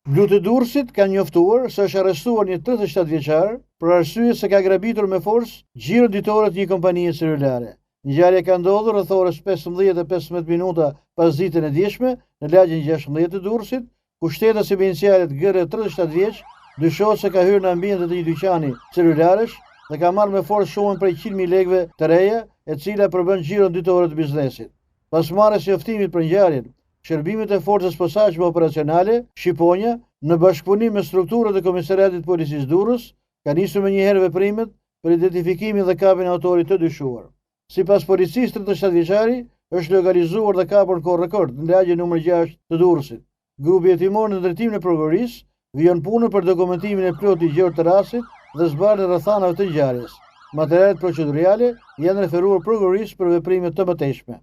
Blu të Durrësit kanë njoftuar se është arrestuar një 37 vjeçar për arsye se ka grabitur me forcë xhiron ditore të një kompanie celulare. Ngjarja ka ndodhur rreth orës 15:15 minuta pas ditën e djeshme në lagjen 16 të Durrësit, ku shtetësi me inicialet GR 37 vjeç dyshohet se ka hyrë në ambientet e një dyqani celularesh dhe ka marrë me forcë shumën prej 100.000 lekëve të reja, e cila përbën xhiron ditore të biznesit. Pas marrjes së njoftimit për ngjarjen, shërbimet e forcës posaçme operacionale Shqiponja, në bashkëpunim me strukturët e Komisariatit Policisë Durrës, ka nisur me njëherë veprimet për identifikimin dhe kapjen e autorit të dyshuar. Sipas policisë, 37 vjeçari është lokalizuar dhe kapur në kohë rekord në lagjen nr. 6 të Durrësit. Grupi hetimor në drejtimin e prokurorisë vjen punën për dokumentimin e plotë i gjerë të rastit dhe zbardhjen e rrethanave të ngjarjes. Materialet procedurale janë referuar prokurorisë për veprime të mëtejshme.